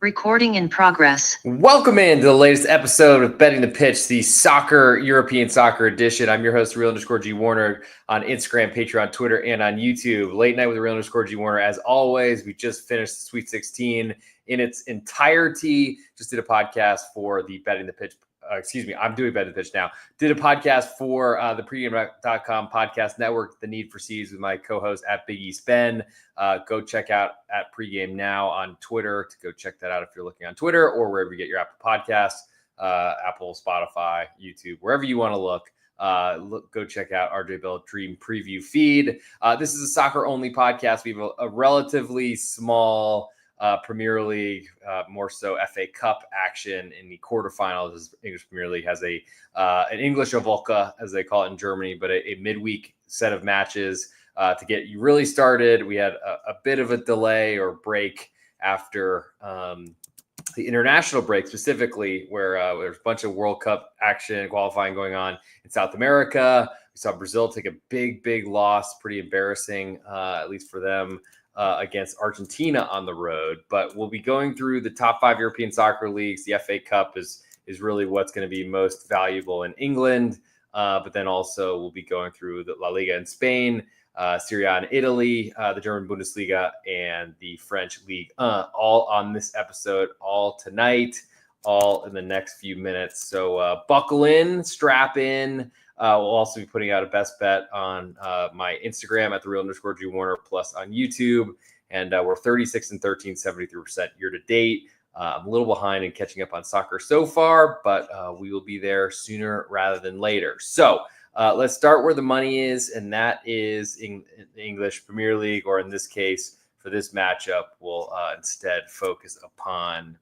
Recording in progress. Welcome into the latest episode of Betting the Pitch, the European soccer edition. I'm your host, Real_G Warner, on Instagram, Patreon, Twitter, and on YouTube. Late night with Real_G Warner. As always, we just finished the Sweet 16 in its entirety. Just did a podcast for the Betting the Pitch. I'm doing Betting the Pitch now. Did a podcast for the pregame.com podcast network, The Need for Seeds, with my co-host at Big East Ben. Go check out at Pregame Now on Twitter to go check that out if you're looking on Twitter or wherever you get your Apple Podcasts, Apple, Spotify, YouTube, wherever you want to look. Go check out RJ Bell Dream Preview feed. This is a soccer-only podcast. We have a relatively small Premier League, more so FA Cup action in the quarterfinals. As English Premier League has an English Avoca, as they call it in Germany, but a midweek set of matches to get you really started. We had a bit of a delay or break after the international break, specifically where there's a bunch of World Cup action qualifying going on in South America. We saw Brazil take a big loss, pretty embarrassing, at least for them, against Argentina on the road. But we'll be going through the top 5 European soccer leagues. The FA Cup is really what's going to be most valuable in England. But then also we'll be going through the La Liga in Spain, Serie in Italy, the German Bundesliga, and the French Ligue, all on this episode, all tonight, all in the next few minutes. So buckle in, strap in. We'll also be putting out a best bet on my Instagram at @the_Real_G Warner, plus on YouTube. And we're 36-13, 73% year to date. I'm a little behind in catching up on soccer so far, but we will be there sooner rather than later. So let's start where the money is, and that is in the English Premier League, or in this case, for this matchup, we'll instead focus upon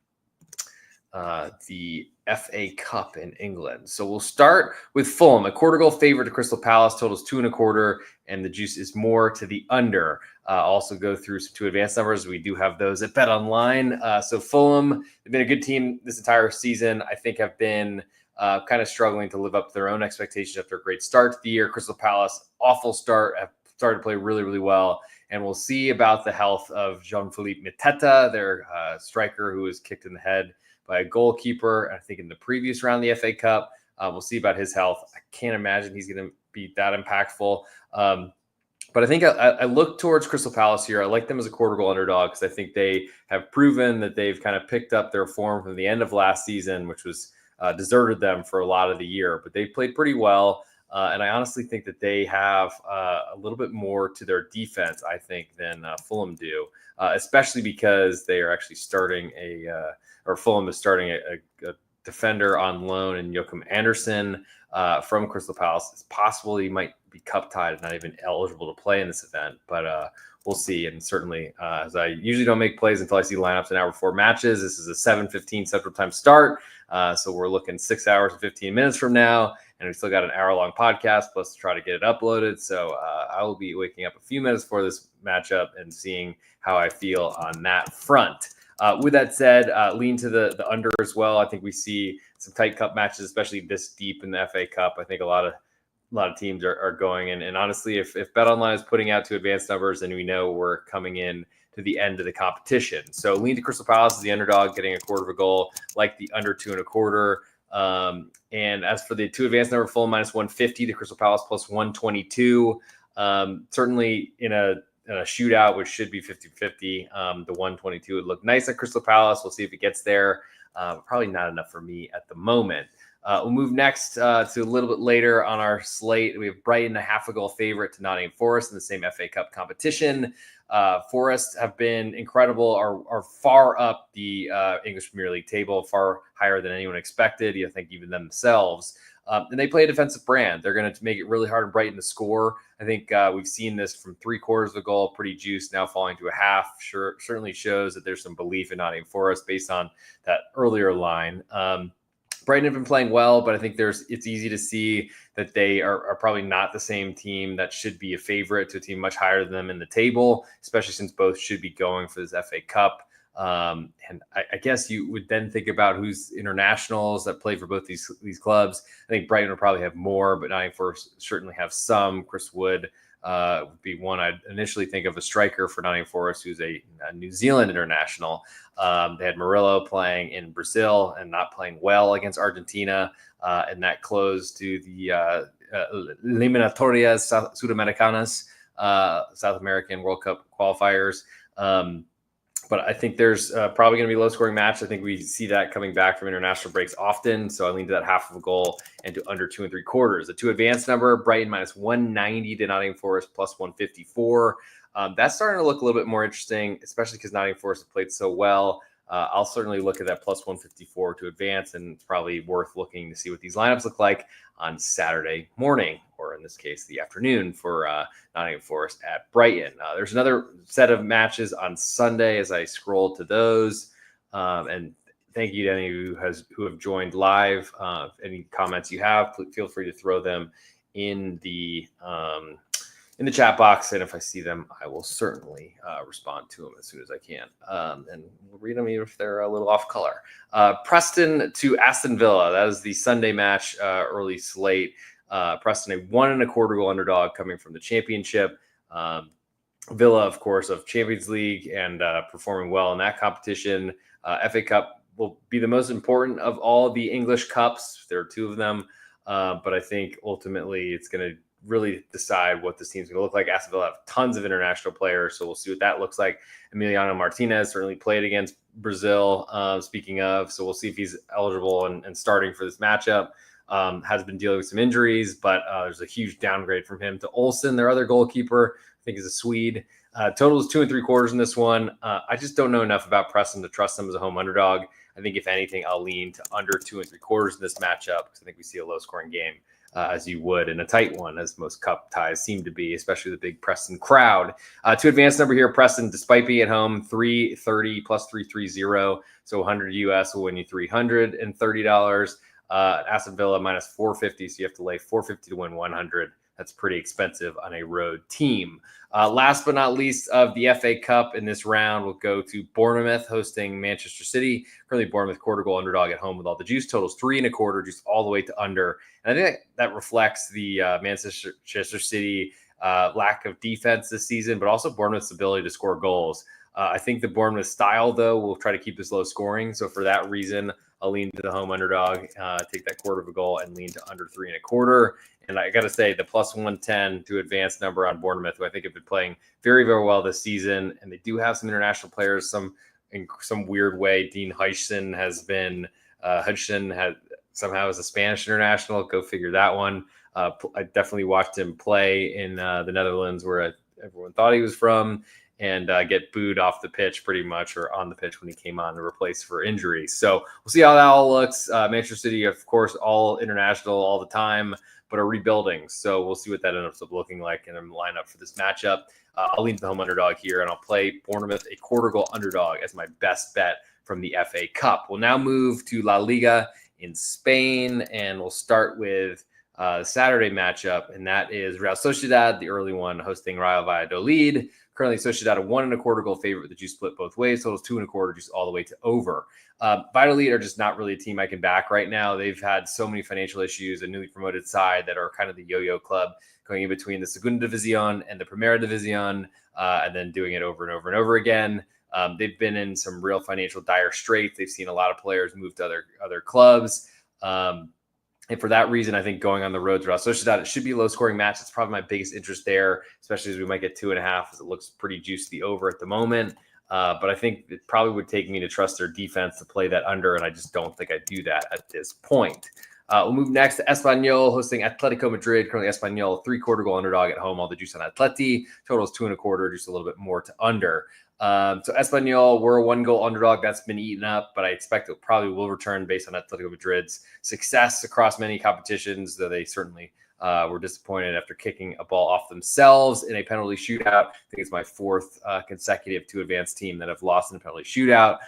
the FA Cup in England. So we'll start with Fulham, a quarter goal favorite to Crystal Palace, totals 2.25, and the juice is more to the under. Also go through some 2 advanced numbers. We do have those at BetOnline. So Fulham, they've been a good team this entire season. I think have been kind of struggling to live up to their own expectations after a great start to the year. Crystal Palace, awful start, have started to play really well. And we'll see about the health of Jean-Philippe Mateta, their striker, who was kicked in the head by a goalkeeper, I think in the previous round of the FA Cup. We'll see about his health. I can't imagine he's going to be that impactful. But I think I look towards Crystal Palace here. I like them as a quarter goal underdog because I think they have proven that they've kind of picked up their form from the end of last season, which was deserted them for a lot of the year. But they played pretty well. And I honestly think that they have a little bit more to their defense, I think, than Fulham do, especially because they are actually starting Fulham is starting a defender on loan in Joachim Andersen from Crystal Palace. It's possible he might be cup tied and not even eligible to play in this event, but we'll see. And certainly, as I usually don't make plays until I see lineups an hour before matches, this is a 7:15 Central Time start. So we're looking 6 hours and 15 minutes from now, and we still got an hour-long podcast, plus to try to get it uploaded. So I will be waking up a few minutes for this matchup and seeing how I feel on that front. With that said, lean to the under as well. I think we see some tight cup matches, especially this deep in the FA Cup. I think a lot of teams are going in. And honestly, if BetOnline is putting out 2 advanced numbers, then we know we're coming in to the end of the competition. So lean to Crystal Palace as the underdog, getting a quarter of a goal, like the under 2.25. And as for the 2 advanced number, Fulham -150, the Crystal Palace +122. Certainly in a shootout, which should be 50-50, the 122 would look nice at Crystal Palace. We'll see if it gets there. Probably not enough for me at the moment. We'll move next to a little bit later on our slate. We have Brighton, a half a goal favorite to Nottingham Forest in the same FA Cup competition. Forest have been incredible, are far up the English Premier League table, far higher than anyone expected. I think even themselves. And they play a defensive brand. They're going to make it really hard on Brighton to score. I think we've seen this from 3/4 of a goal, pretty juiced, now falling to a half. Certainly shows that there's some belief in Nottingham Forest based on that earlier line. Brighton have been playing well, but I think it's easy to see that they are probably not the same team that should be a favorite to a team much higher than them in the table, especially since both should be going for this FA Cup. And I guess you would then think about who's internationals that play for both these clubs. I think Brighton will probably have more, but Nottingham Forest certainly have some. Chris Wood would be one I'd initially think of, a striker for Nottingham Forest, who's a New Zealand international. They had Murillo playing in Brazil and not playing well against Argentina, and that closed to the Eliminatorias Sudamericanas, South American World Cup qualifiers. But I think there's probably going to be a low-scoring match. I think we see that coming back from international breaks often. So I lean to that half of a goal and to under 2 3/4. The 2 advanced number, Brighton minus 190 to Nottingham Forest plus 154. That's starting to look a little bit more interesting, especially because Nottingham Forest have played so well. I'll certainly look at that plus 154 to advance, and it's probably worth looking to see what these lineups look like on Saturday morning, or in this case, the afternoon for Nottingham Forest at Brighton. There's another set of matches on Sunday as I scroll to those. And thank you to any of you who have joined live. Any comments you have, feel free to throw them in the chat box, and if I see them, I will certainly respond to them as soon as I can, and we'll read them even if they're a little off color. Preston to Aston Villa. That is the Sunday match, early slate. Preston, a 1 1/4 goal underdog coming from the Championship. Villa, of course, of Champions League and performing well in that competition. FA Cup will be the most important of all the English cups. There are 2 of them, but I think ultimately it's going to really decide what this team's going to look like. Aston Villa have tons of international players, so we'll see what that looks like. Emiliano Martinez certainly played against Brazil, speaking of, so we'll see if he's eligible and starting for this matchup. Has been dealing with some injuries, but there's a huge downgrade from him to Olsen, their other goalkeeper. I think is a Swede. Total is 2 3/4 in this one. I just don't know enough about Preston to trust them as a home underdog. I think if anything, I'll lean to under 2 3/4 in this matchup, because I think we see a low-scoring game, as you would in a tight one, as most cup ties seem to be, especially the big Preston crowd. To advance number here, Preston, despite being at home, 330 plus 330. So 100 US will win you $330. Aston Villa minus 450. So you have to lay 450 to win 100. That's pretty expensive on a road team. Last but not least of the FA Cup in this round, we'll go to Bournemouth hosting Manchester City. Currently Bournemouth 1/4 goal underdog at home with all the juice. Totals 3 1/4, juice all the way to under. And I think that reflects the Manchester City lack of defense this season, but also Bournemouth's ability to score goals. I think the Bournemouth style, though, will try to keep this low scoring. So for that reason, I'll lean to the home underdog, take that 1/4 of a goal, and lean to under 3 1/4. And I got to say, the plus 110 to advance number on Bournemouth, who I think have been playing very, very well this season. And they do have some international players, in some weird way. Dean Hudson has been, somehow is a Spanish international. Go figure that one. I definitely watched him play in the Netherlands, where everyone thought he was from, and get booed off the pitch pretty much, or on the pitch when he came on to replace for injury. So we'll see how that all looks. Manchester City, of course, all international all the time, but are rebuilding. So we'll see what that ends up looking like in a lineup for this matchup. I'll lean to the home underdog here, and I'll play Bournemouth a 1/4 goal underdog as my best bet from the FA Cup. We'll now move to La Liga in Spain, and we'll start with the Saturday matchup, and that is Real Sociedad, the early one, hosting Real Valladolid. Currently, Sociedad a 1 1/4 goal favorite with the juice split both ways. Totals 2 1/4, juice all the way to over. Valladolid are just not really a team I can back right now. They've had so many financial issues, a newly promoted side that are kind of the yo-yo club, going in between the Segunda División and the Primera División, and then doing it over and over and over again. They've been in some real financial dire straits. They've seen a lot of players move to other clubs. And for that reason, I think going on the road to Real Sociedad, it should be a low-scoring match. It's probably my biggest interest there, especially as we might get 2.5, as it looks pretty juicy over at the moment. But I think it probably would take me to trust their defense to play that under, and I just don't think I do that at this point. We'll move next to Espanyol hosting Atletico Madrid. Currently, Espanyol 3/4 goal underdog at home. All the juice on Atleti. Total is 2 1/4, just a little bit more to under. So Espanyol, we're a 1 goal underdog that's been eaten up, but I expect it probably will return based on Atletico Madrid's success across many competitions, though they certainly were disappointed after kicking a ball off themselves in a penalty shootout. I think it's my 4th consecutive to advance team that have lost in a penalty shootout.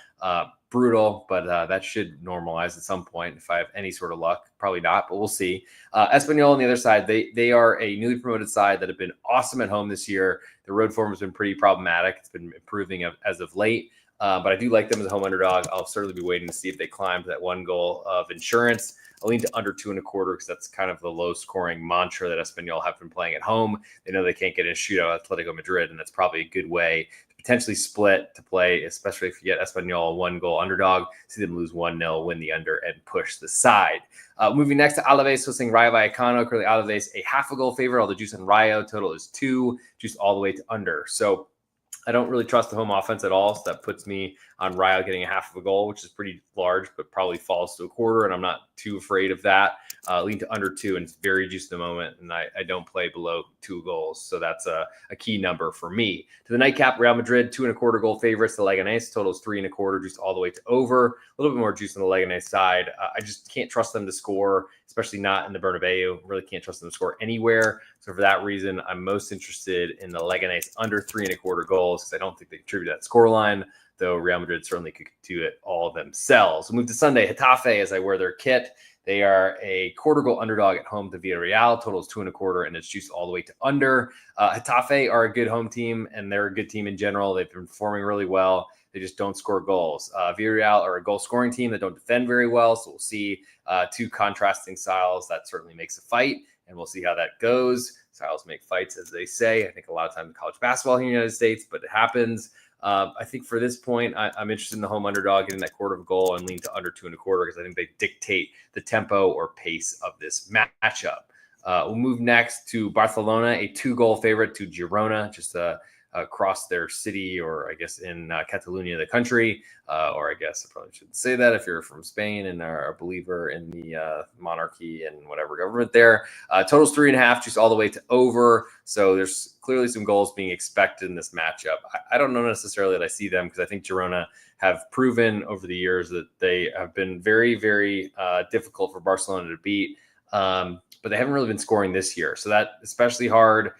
Brutal, but that should normalize at some point if I have any sort of luck. Probably not, but we'll see. Espanyol on the other side, they are a newly promoted side that have been awesome at home this year. The road form has been pretty problematic. It's been improving as of late. but I do like them as a home underdog. I'll certainly be waiting to see if they climb to that 1 goal of insurance. I'll lean to under 2.25 because that's kind of the low-scoring mantra that Espanyol have been playing at home. They know they can't get in a shootout at Atletico Madrid, and that's probably a good way to potentially split to play, especially if you get Espanyol a 1-goal underdog. See them lose 1-0, win the under, and push the side. Moving next to Alaves hosting Rayo Vallecano. Currently Alaves a 0.5 goal favorite. All the juice on Rayo. Total is 2. Juice all the way to under. So I don't really trust the home offense at all. So that puts me on Rayo getting a 0.5 goal, which is pretty large, but probably falls to a quarter. And I'm not too afraid of that. Lean to under 2, and it's very juiced at the moment. And I don't play below 2 goals. So that's a key number for me. To the nightcap, Real Madrid, 2.25 goal favorites. The Leganés total is 3.25, juiced all the way to over. A little bit more juice on the Leganés side. I just can't trust them to score, especially not in the Bernabeu. Really can't trust them to score anywhere. So for that reason, I'm most interested in the Leganés under 3.25 goals because I don't think they contribute to that scoreline, though Real Madrid certainly could do it all themselves. We'll move to Sunday. Getafe, as I wear their kit. They are a 0.25 goal underdog at home to Villarreal. Total is 2.25, and it's juiced all the way to under. Getafe are a good home team, and they're a good team in general. They've been performing really well. They just don't score goals. Villarreal are a goal-scoring team that don't defend very well, so we'll see 2 contrasting styles. That certainly makes a fight, and we'll see how that goes. Styles make fights, as they say. I think a lot of times in college basketball here in the United States, but it happens. I think for this point, I'm interested in the home underdog getting that 0.25 goal and lean to under 2.25 because I think they dictate the tempo or pace of this matchup. We'll move next to Barcelona, a 2-goal favorite to Girona, just across their city, or I guess in Catalonia, the country, or I guess I probably shouldn't say that if you're from Spain and are a believer in the monarchy and whatever government there. Total's 3.5, just all the way to over. So there's clearly some goals being expected in this matchup. I don't know necessarily that I see them because I think Girona have proven over the years that they have been very, very difficult for Barcelona to beat. But they haven't really been scoring this year. So that especially hard,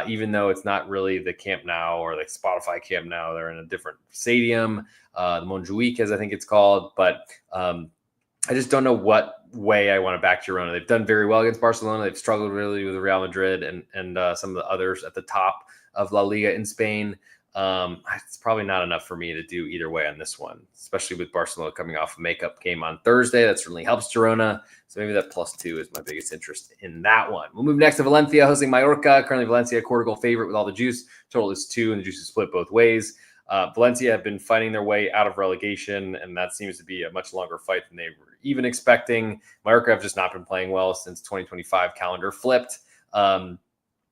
even though it's not really the Camp Nou or the Spotify Camp Nou. They're in a different stadium, the Montjuic, as I think it's called. But I just don't know what way I want to back Girona. They've done very well against Barcelona. They've struggled really with Real Madrid and some of the others at the top of La Liga in Spain. It's probably not enough for me to do either way on this one, especially with Barcelona coming off a makeup game on Thursday. That certainly helps Girona. So maybe that +2 is my biggest interest in that one. We'll move next to Valencia hosting Mallorca. Currently Valencia a 0.25 goal favorite with all the juice. Total is 2, and the juice is split both ways. Valencia have been fighting their way out of relegation, and that seems to be a much longer fight than they were even expecting. Mallorca have just not been playing well since 2025 calendar flipped.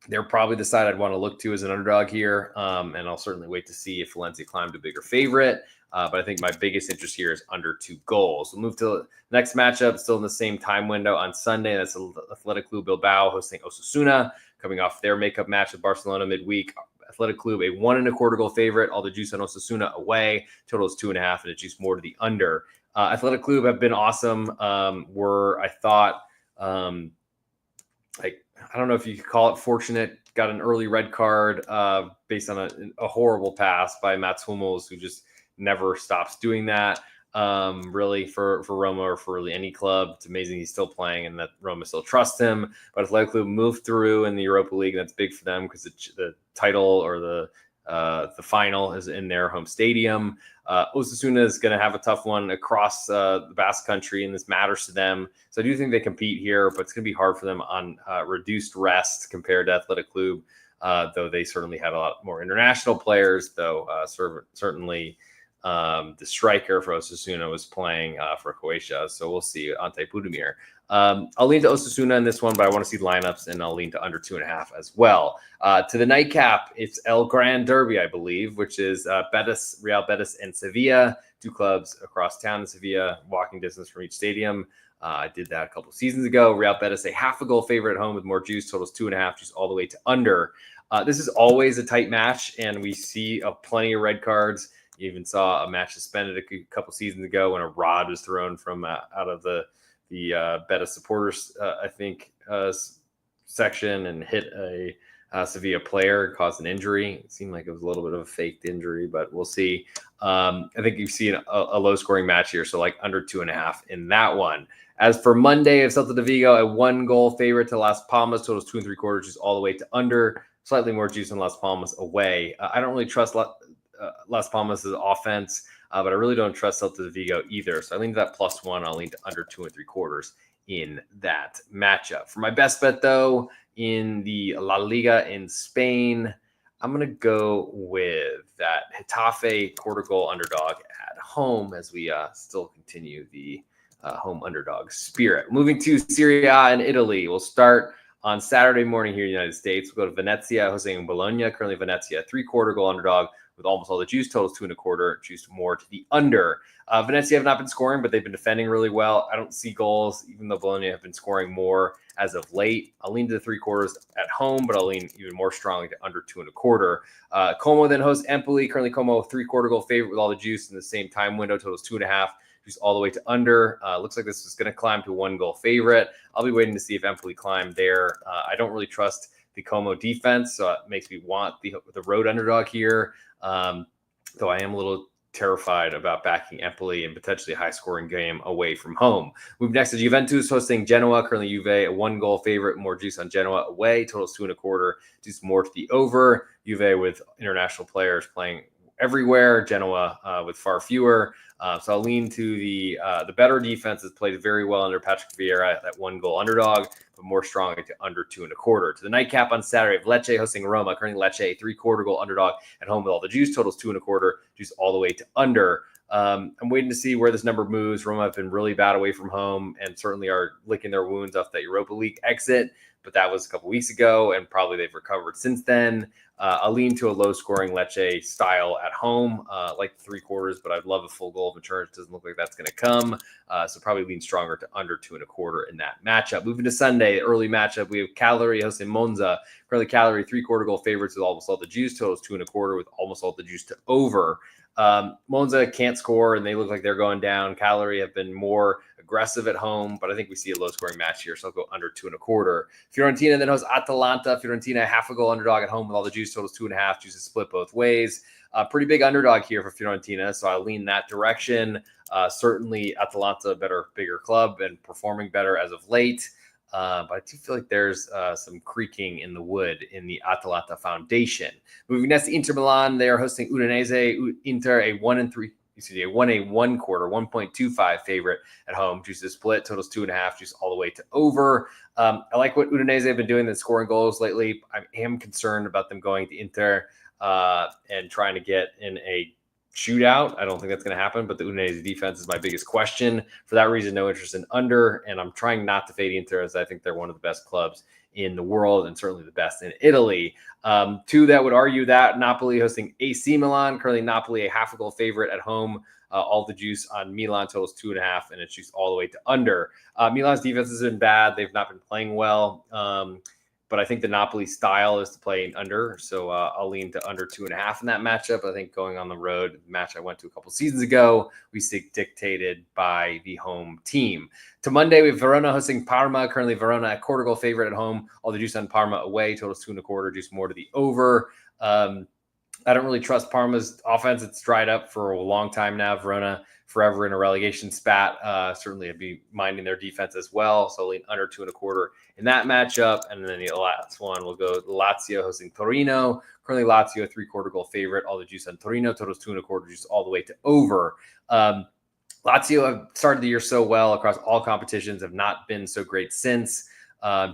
They're probably the side I'd want to look to as an underdog here, and I'll certainly wait to see if Valencia climbed a bigger favorite. But I think my biggest interest here is under 2 goals. We'll move to the next matchup, still in the same time window on Sunday. That's Athletic Club Bilbao hosting Osasuna, coming off their makeup match with Barcelona midweek. Athletic Club, a 1.25 goal favorite. All the juice on Osasuna away. Total is 2.5, and it juice more to the under. Athletic Club have been awesome. I thought, I don't know if you could call it fortunate, got an early red card based on a horrible pass by Mats Hummels, who just never stops doing that. Really for Roma or for really any club. It's amazing he's still playing and that Roma still trusts him. But Athletic Club moved through in the Europa League, and that's big for them because the title or the final is in their home stadium. Osasuna is going to have a tough one across the Basque Country, and this matters to them. So I do think they compete here, but it's going to be hard for them on reduced rest compared to Athletic Club, though they certainly had a lot more international players, though certainly the striker for Osasuna was playing for Croatia. So we'll see, Ante Budimir. I'll lean to Osasuna in this one, but I want to see lineups, and I'll lean to under 2.5 as well. To the nightcap, it's El Gran Derby, I believe, which is Real Betis, and Sevilla, 2 clubs across town in Sevilla, walking distance from each stadium. I did that a couple of seasons ago. Real Betis, a 0.5 goal favorite at home with more juice, totals 2.5, juice all the way to under. This is always a tight match, and we see plenty of red cards. You even saw a match suspended a couple seasons ago when a rod was thrown from out of the Betis supporters, section and hit a Sevilla player, caused an injury. It seemed like it was a little bit of a faked injury, but we'll see. I think you've seen a low-scoring match here, so like under 2.5 in that one. As for Monday of Celta de Vigo, a 1-goal favorite to Las Palmas, totals 2.75, juice all the way to under. Slightly more juice than Las Palmas away. I don't really trust Las Palmas' offense, but I really don't trust Celta de Vigo either. So I lean to that +1. I'll lean to under 2.75 in that matchup. For my best bet, though, in the La Liga in Spain, I'm going to go with that Getafe quarter goal underdog at home as we still continue the home underdog spirit. Moving to Serie A in Italy, we'll start on Saturday morning here in the United States. We'll go to Venezia hosting Bologna. Currently, Venezia, 3-quarter goal underdog with almost all the juice. Totals 2.25. Juice more to the under. Venezia have not been scoring, but they've been defending really well. I don't see goals, even though Bologna have been scoring more as of late. I'll lean to the 3/4 at home, but I'll lean even more strongly to under 2.25. Como then hosts Empoli. Currently, Como 3-quarter goal favorite with all the juice in the same time window. Totals 2.5. Juice all the way to under. Looks like this is going to climb to 1-goal favorite. I'll be waiting to see if Empoli climb there. I don't really trust the Como defense, so it makes me want the road underdog here. Though I am a little terrified about backing Empoli and potentially a high-scoring game away from home. Move next to Juventus hosting Genoa. Currently, Juve a 1-goal favorite. More juice on Genoa away. Totals 2.25. Juice more to the over. Juve with international players playing everywhere. Genoa with far fewer. So I'll lean to the better defense has played very well under Patrick Vieira, that 1-goal underdog, but more strongly to under 2.25. To the nightcap on Saturday, Lecce hosting Roma. Currently Lecce, 3-quarter goal underdog at home with all the juice. Totals 2.25. Juice all the way to under. I'm waiting to see where this number moves. Roma have been really bad away from home and certainly are licking their wounds off that Europa League exit, but that was a couple weeks ago, and probably they've recovered since then. I'll lean to a low-scoring Lecce style at home, like 3/4, but I'd love a full goal of insurance. Doesn't look like that's going to come, so probably lean stronger to under 2.25 in that matchup. Moving to Sunday, early matchup, we have Cagliari hosting Monza. Currently, Cagliari 3-quarter goal favorites with almost all the juice. Totals 2.25 with almost all the juice to over. Monza can't score, and they look like they're going down. Cagliari have been more aggressive at home, but I think we see a low-scoring match here, so I'll go under 2.25. Fiorentina then hosts Atalanta. Fiorentina, 0.5-goal underdog at home with all the juice. Totals 2.5. Juice is split both ways. Pretty big underdog here for Fiorentina, so I lean that direction. Certainly, Atalanta, bigger club and performing better as of late. But I do feel like there's some creaking in the wood in the Atalanta foundation. Moving next to Inter Milan, they are hosting Udinese. Inter a 1-1/4, 1.25 favorite at home. Juice is split, totals 2.5. Juice all the way to over. I like what Udinese have been doing, than scoring goals lately. I am concerned about them going to Inter and trying to get in a shootout. I don't think that's going to happen, but the Udinese defense is my biggest question. For that reason, no interest in under, and I'm trying not to fade Inter as I think they're one of the best clubs in the world and certainly the best in Italy. Two that would argue that Napoli hosting AC Milan. Currently, Napoli a 0.5-goal favorite at home. All the juice on Milan totals 2.5, and it's juice all the way to under. Milan's defense has been bad. They've not been playing well. But I think the Napoli style is to play under, so I'll lean to under 2.5 in that matchup. I think going on the road, the match I went to a couple seasons ago, we see dictated by the home team. To Monday, we have Verona hosting Parma. Currently, Verona a 1/4-goal favorite at home. All the juice on Parma away. Totals 2.25. Juice more to the over. I don't really trust Parma's offense. It's dried up for a long time now. Verona forever in a relegation spat. Certainly I'd be minding their defense as well. So lean under 2.25 in that matchup. And then the last one will go Lazio hosting Torino. Currently Lazio a 3/4 goal favorite. All the juice on Torino. Totals 2.25. Juice all the way to over. Lazio have started the year so well across all competitions, have not been so great since.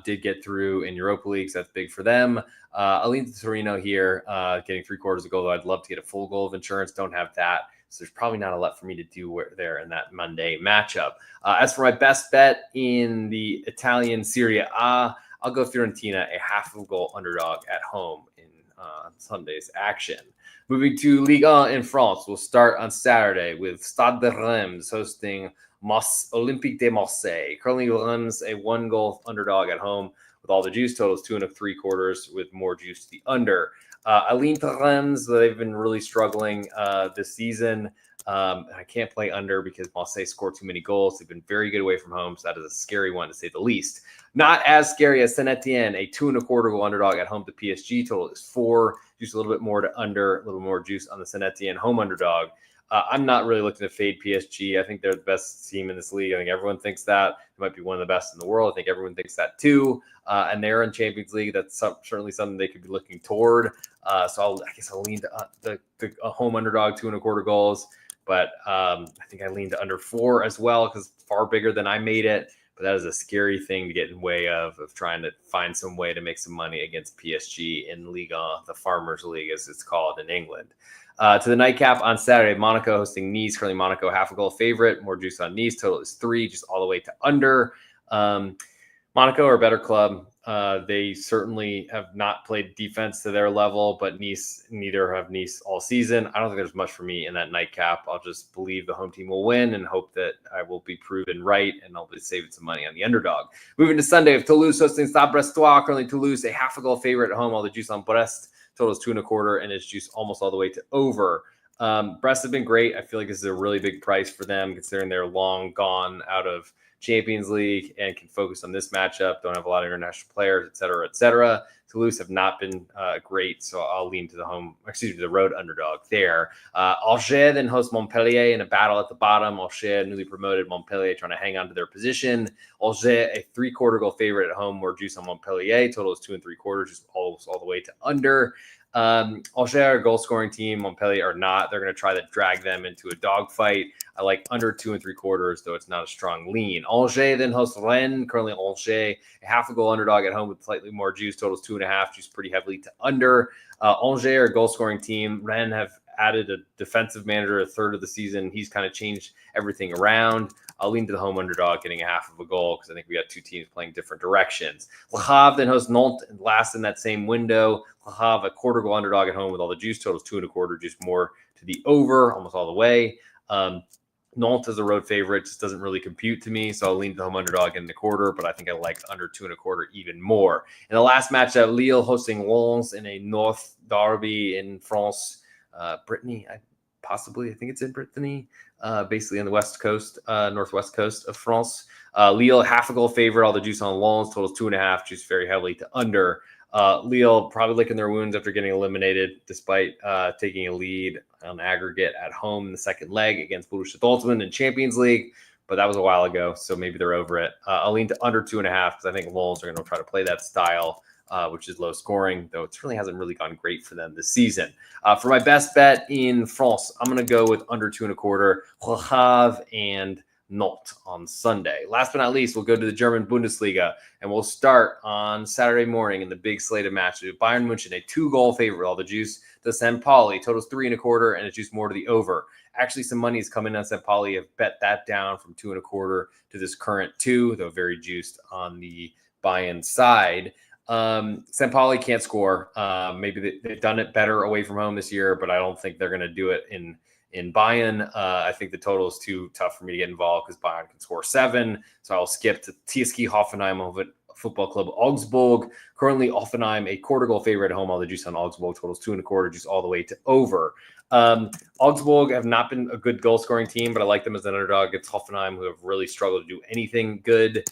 Did get through in Europa League, so that's big for them. I'll lean to Torino here, getting 3/4 of goal. I'd love to get a full goal of insurance. Don't have that. So there's probably not a lot for me to do there in that Monday matchup. As for my best bet in the Italian Serie A, I'll go Fiorentina, a 0.5-goal underdog at home in Sunday's action. Moving to Liga in France, we'll start on Saturday with Stade de Reims hosting Olympique de Marseille. Currently, Reims a 1-goal underdog at home with all the juice. Totals 2.75 with more juice to the under. I lean to Reims. They've been really struggling this season. I can't play under because Marseille scored too many goals. They've been very good away from home, so that is a scary one to say the least. Not as scary as Saint Etienne, a 2.25-goal underdog at home to PSG. Total is 4. Juice a little bit more to under, a little more juice on the Saint Etienne home underdog. I'm not really looking to fade PSG. I think they're the best team in this league. I think everyone thinks that. They might be one of the best in the world. I think everyone thinks that too. And they're in Champions League. That's certainly something they could be looking toward. So I guess I'll lean to a home underdog 2.25 goals. But I think I lean to under 4 as well because it's far bigger than I made it. But that is a scary thing to get in way of trying to find some way to make some money against PSG in Liga, the Farmers League, as it's called in England. To the nightcap on Saturday, Monaco hosting Nice. Currently, Monaco half a goal favorite. More juice on Nice. Total is 3, just all the way to under. Monaco are a better club. They certainly have not played defense to their level, but neither have Nice all season. I don't think there's much for me in that nightcap. I'll just believe the home team will win and hope that I will be proven right, and I'll be saving some money on the underdog. Moving to Sunday, of Toulouse hosting Stade Brestois. Currently, Toulouse a half a goal favorite at home. All the juice on Brest. Total is 2.25, and it's juice almost all the way to over. Brest have been great. I feel like this is a really big price for them, considering they're long gone out of Champions League and can focus on this matchup. Don't have a lot of international players, et cetera, et cetera. Toulouse have not been great, so I'll lean to the road underdog there. Angers then hosts Montpellier in a battle at the bottom. Angers, newly promoted, Montpellier trying to hang on to their position. Angers, a 3/4 goal favorite at home. More juice on Montpellier. Total is 2 3/4, just all the way to under. Angers are a goal scoring team. Montpellier are not. They're going to try to drag them into a dogfight. I like under 2 3/4, though it's not a strong lean. Angers then hosts Rennes. Currently, Angers a half a goal underdog at home with slightly more juice. Totals 2.5, juice pretty heavily to under. Angers are a goal scoring team. Rennes have added a defensive manager a third of the season. He's kind of changed everything around. I'll lean to the home underdog getting a half of a goal because I think we got two teams playing different directions. Le Havre then hosts Nantes last in that same window. Le Havre, a 1/4 goal underdog at home with all the juice. Totals 2.25, juice more to the over, almost all the way. Nantes is a road favorite, just doesn't really compute to me, so I'll lean to the home underdog in the 1/4, but I think I like under 2.25 even more. In the last matchup, Lille hosting Lens in a North derby in France, Brittany, I think it's in Brittany, basically in the west coast, northwest coast of France. Lille, half a goal favorite, all the juice on Lens, totals 2.5, juice very heavily to under. Lille probably licking their wounds after getting eliminated, despite taking a lead on aggregate at home in the second leg against Borussia Dortmund in Champions League, but that was a while ago, so maybe they're over it. I'll lean to under 2.5 because I think Lens are going to try to play that style, which is low scoring, though it certainly hasn't really gone great for them this season. For my best bet in France, I'm going to go with under 2.25, Le Havre and Nantes on Sunday. Last but not least, we'll go to the German Bundesliga, and we'll start on Saturday morning in the big slate of matches. Bayern München, a 2-goal favorite, all the juice to St. Pauli, totals 3.25, and it's juice more to the over. Actually, some money is coming on St. Pauli. I've bet that down from 2.25 to this current 2, though very juiced on the Bayern side. St. Pauli can't score. Maybe they've done it better away from home this year, but I don't think they're going to do it in Bayern. I think the total is too tough for me to get involved because Bayern can score 7. So I'll skip to TSG Hoffenheim Football Club Augsburg. Currently, Hoffenheim, a 1/4 goal favorite at home. All the juice on Augsburg. Totals 2.25, juice all the way to over. Augsburg have not been a good goal scoring team, but I like them as an underdog. It's Hoffenheim who have really struggled to do anything good.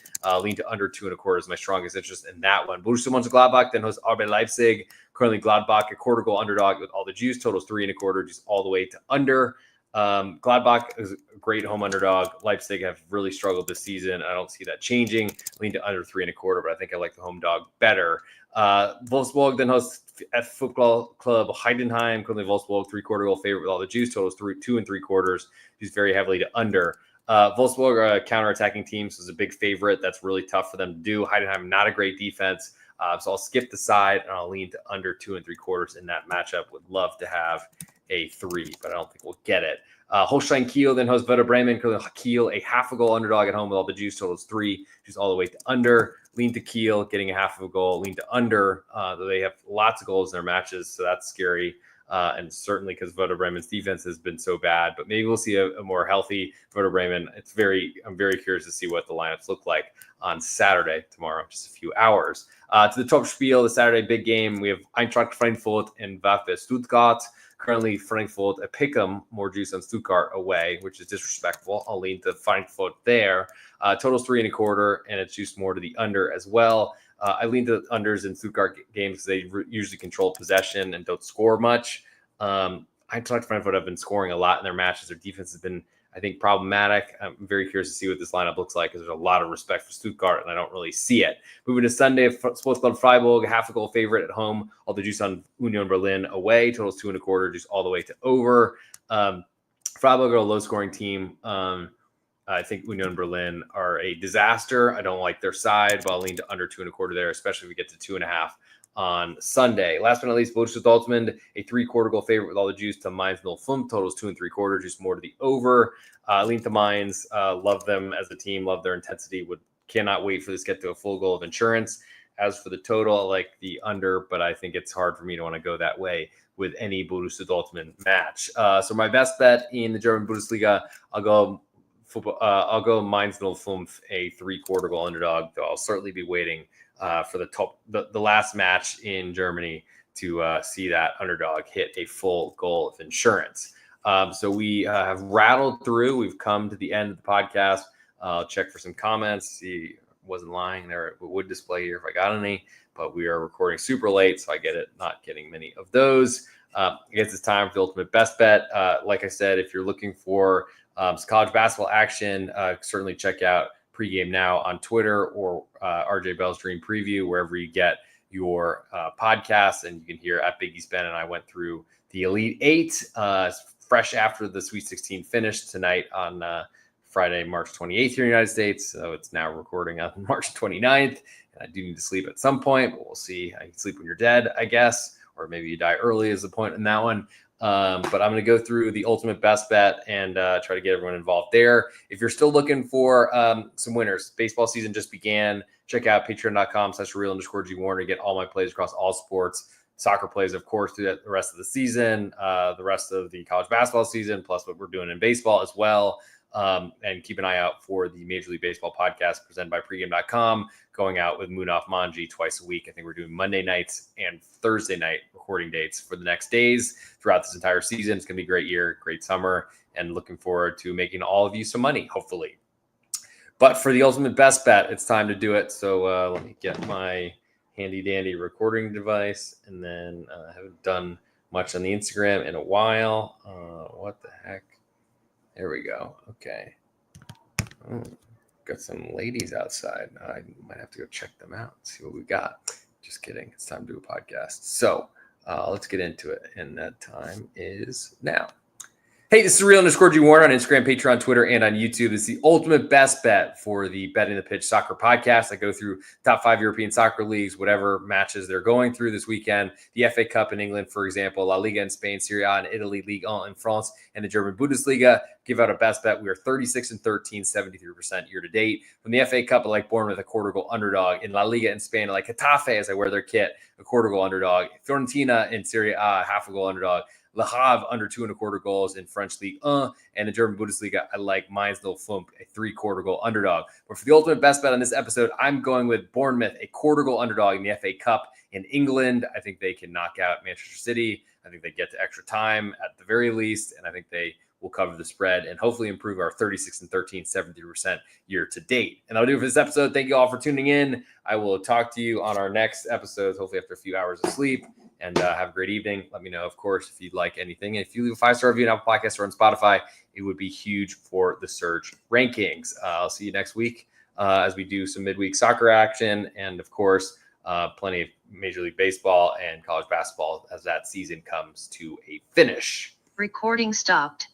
Lean to under 2.25 is my strongest interest in that one. Borussia Mönchengladbach then hosts RB Leipzig. Currently, Gladbach, a 1/4 goal underdog with all the juice. Totals 3.25, just all the way to under. Gladbach is a great home underdog. Leipzig have really struggled this season. I don't see that changing. Lean to under 3.25, but I think I like the home dog better. Wolfsburg then hosts F Football Club Heidenheim. Currently, Wolfsburg 3/4 goal favorite with all the juice. Totals 2 3/4. He's very heavily to under. Wolfsburg are a counter-attacking team, so it's a big favorite. That's really tough for them to do. Heidenheim, not a great defense. So I'll skip the side and I'll lean to under 2 3/4 in that matchup. Would love to have a 3, but I don't think we'll get it. Holstein Kiel then hosts Werder Bremen. Kiel, a half a goal underdog at home with all the juice. Totals 3, just all the way to under. Lean to Kiel, getting a half of a goal. Lean to under. They have lots of goals in their matches, so that's scary. And certainly because Werder Bremen's defense has been so bad, but maybe we'll see a more healthy Werder Bremen. I'm very curious to see what the lineups look like on Saturday, tomorrow, just a few hours. To the top spiel, the Saturday big game, we have Eintracht Frankfurt and VfB Stuttgart. Currently, Frankfurt, a pick'em, more juice on Stuttgart away, which is disrespectful. I'll lean to Frankfurt there. Totals 3.25, and it's juiced more to the under as well. I lean to unders in Stuttgart games because they usually control possession and don't score much. I talked to Frankfurt have been scoring a lot in their matches. Their defense has been, I think, problematic. I'm very curious to see what this lineup looks like because there's a lot of respect for Stuttgart, and I don't really see it. Moving to Sunday, Sports Club Freiburg, half a goal favorite at home. All the juice on Union Berlin away. Totals 2.25, juice all the way to over. Freiburg are a low-scoring team. I think Union Berlin are a disaster. I don't like their side, but I'll lean to under 2.25 there, especially if we get to 2.5 on Sunday. Last but not least, Borussia Dortmund, a 3-quarter goal favorite with all the juice to Mainz 05. Totals 2.75, juice more to the over. Lean to Mainz. Love them as a team. Love their intensity. Cannot wait for this to get to a full goal of insurance. As for the total, I like the under, but I think it's hard for me to want to go that way with any Borussia Dortmund match. So my best bet in the German Bundesliga, I'll go Mainz 05, a 3-quarter goal underdog. Though I'll certainly be waiting for the last match in Germany to see that underdog hit a full goal of insurance. So we have rattled through. We've come to the end of the podcast. I'll check for some comments. See, wasn't lying there. It would display here if I got any, but we are recording super late, so I get it. Not getting many of those. I guess it's time for the ultimate best bet. Like I said, if you're looking for some college basketball action, certainly check out Pregame Now on Twitter or RJ Bell's Dream Preview, wherever you get your podcasts. And you can hear at Big East Ben and I went through the Elite Eight fresh after the Sweet 16 finished tonight on Friday, March 28th here in the United States. So it's now recording on March 29th. And I do need to sleep at some point, but we'll see. I can sleep when you're dead, I guess, or maybe you die early is the point in that one. But I'm going to go through the ultimate best bet and try to get everyone involved there. If you're still looking for some winners, baseball season just began. Check out patreon.com/real_G Warner to get all my plays across all sports. Soccer plays, of course, through the rest of the season, the rest of the college basketball season, plus what we're doing in baseball as well. And keep an eye out for the Major League Baseball podcast presented by pregame.com, going out with Munaf Manji twice a week. I think we're doing Monday nights and Thursday night recording dates for the next days throughout this entire season. It's going to be a great year, great summer, and looking forward to making all of you some money, hopefully. But for the ultimate best bet, it's time to do it. So let me get my handy dandy recording device, and then I haven't done much on the Instagram in a while. What the heck? There we go. Okay. Oh, got some ladies outside. I might have to go check them out and see what we got. Just kidding. It's time to do a podcast. So let's get into it. And that time is now. Hey, this is Real_G Warner on Instagram, Patreon, Twitter, and on YouTube. It's the ultimate best bet for the Betting the Pitch soccer podcast. I go through top 5 European soccer leagues, whatever matches they're going through this weekend. The FA Cup in England, for example, La Liga in Spain, Serie A in Italy, Ligue 1 in France, and the German Bundesliga. Give out a best bet. We are 36-13, 73% year to date. From the FA Cup, I like Bournemouth, a quarter goal underdog. In La Liga in Spain, I like Getafe as I wear their kit, a quarter goal underdog. Fiorentina in Serie A, half a goal underdog. Le Havre under 2.25 goals in French Ligue 1, and the German Bundesliga, I like Mainz 05, a 3-quarter goal underdog. But for the ultimate best bet on this episode, I'm going with Bournemouth, a quarter goal underdog in the FA Cup in England. I think they can knock out Manchester City. I think they get to extra time at the very least, and I think they will cover the spread and hopefully improve our 36-13, 73% year to date. And that'll do it for this episode. Thank you all for tuning in. I will talk to you on our next episodes, hopefully after a few hours of sleep. And have a great evening. Let me know, of course, if you'd like anything. And if you leave a 5-star review on Apple Podcasts or on Spotify, it would be huge for the search rankings. I'll see you next week as we do some midweek soccer action. And, of course, plenty of Major League Baseball and college basketball as that season comes to a finish. Recording stopped.